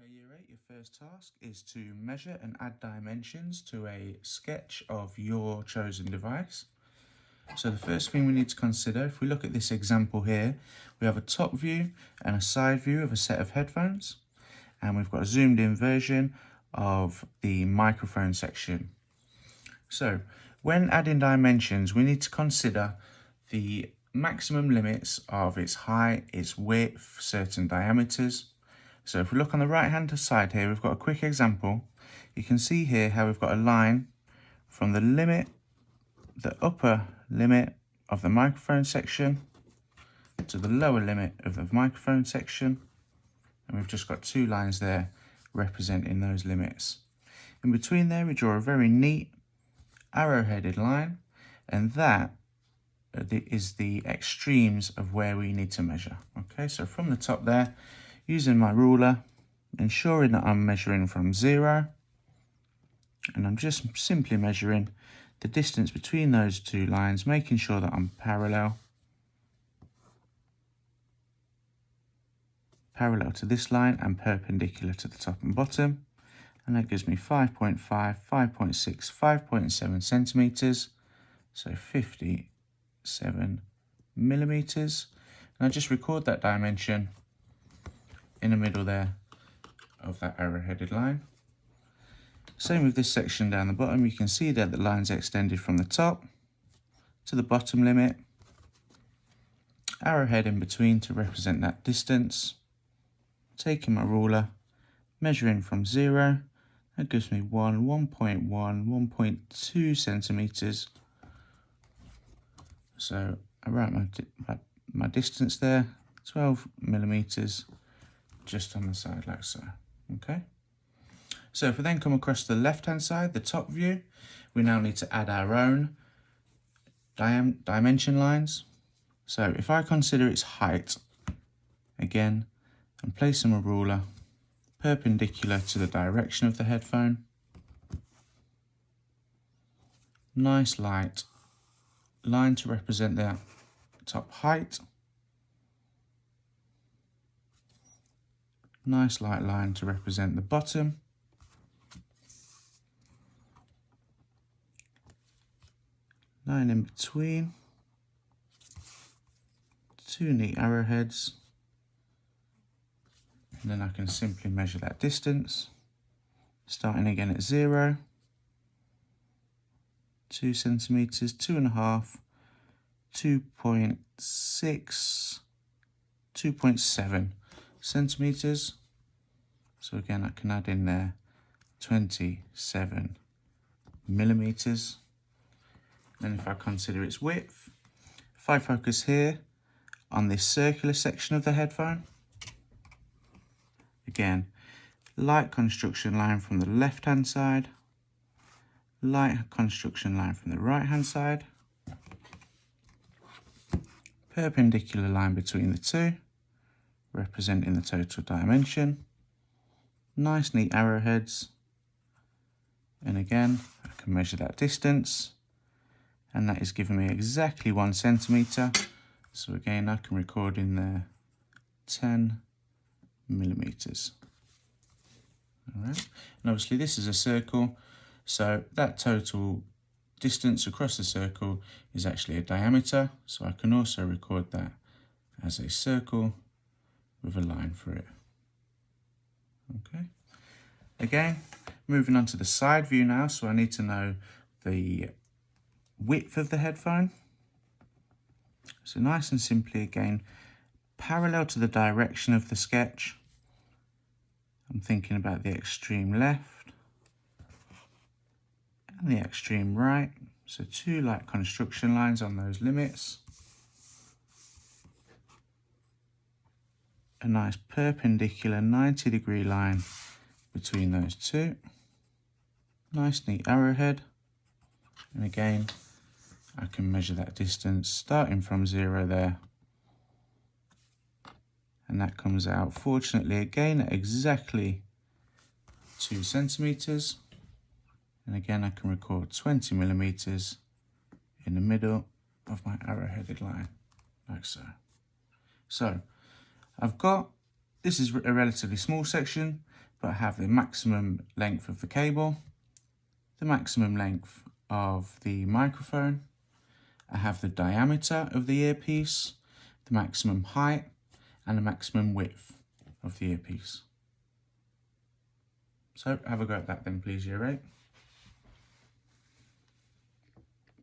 Year 8, your first task is to measure and add dimensions to a sketch of your chosen device. So the first thing we need to consider, if we look at this example here, we have a top view and a side view of a set of headphones, and we've got a zoomed in version of the microphone section. So when adding dimensions, we need to consider the maximum limits of its height, its width, certain diameters. So if we look on the right hand side here, we've got a quick example. You can see here how we've got a line from the upper limit of the microphone section to the lower limit of the microphone section. And we've just got two lines there representing those limits. In between there, we draw a very neat arrow-headed line, and that is the extremes of where we need to measure. Okay, so from the top there, using my ruler, ensuring that I'm measuring from 0, and I'm just simply measuring the distance between those two lines, making sure that I'm parallel to this line and perpendicular to the top and bottom, and that gives me 5.5, 5.6, 5.7 centimeters, so 57 millimeters, and I just record that dimension in the middle there of that arrow-headed line. Same with this section down the bottom. You can see that the line's extended from the top to the bottom limit, arrowhead in between to represent that distance, taking my ruler, measuring from 0, that gives me 1.1, 1.2 centimeters. So I write my distance there, 12 millimeters, just on the side like so. Okay, so if we then come across the left hand side, the top view, we now need to add our own dimension lines. So if I consider its height, again, I'm placing my ruler perpendicular to the direction of the headphone, nice light line to represent the top height, nice light line to represent the bottom, line in between, two neat arrowheads, and then I can simply measure that distance, starting again at 0, 2 centimeters, 2.5, 2.6, 2.7 centimeters. So again, I can add in there 27 millimeters. Then if I consider its width, if I focus here on this circular section of the headphone, again, light construction line from the left hand side, light construction line from the right hand side, perpendicular line between the two, representing the total dimension, nice neat arrowheads, and again I can measure that distance, and that is giving me exactly 1 centimeter. So again, I can record in there 10 millimeters. All right, and obviously this is a circle, so that total distance across the circle is actually a diameter, so I can also record that as a circle with a line for it. Okay, again, moving on to the side view now, so I need to know the width of the headphone. So nice and simply, again, parallel to the direction of the sketch, I'm thinking about the extreme left and the extreme right, so two light construction lines on those limits, a nice perpendicular 90-degree line between those two, nice neat arrowhead, and again I can measure that distance starting from 0 there, and that comes out fortunately again at exactly 2 centimeters, and again I can record 20 millimeters in the middle of my arrow-headed line like so. So I've got, this is a relatively small section, but I have the maximum length of the cable, the maximum length of the microphone, I have the diameter of the earpiece, the maximum height, and the maximum width of the earpiece. So have a go at that then please, year 8.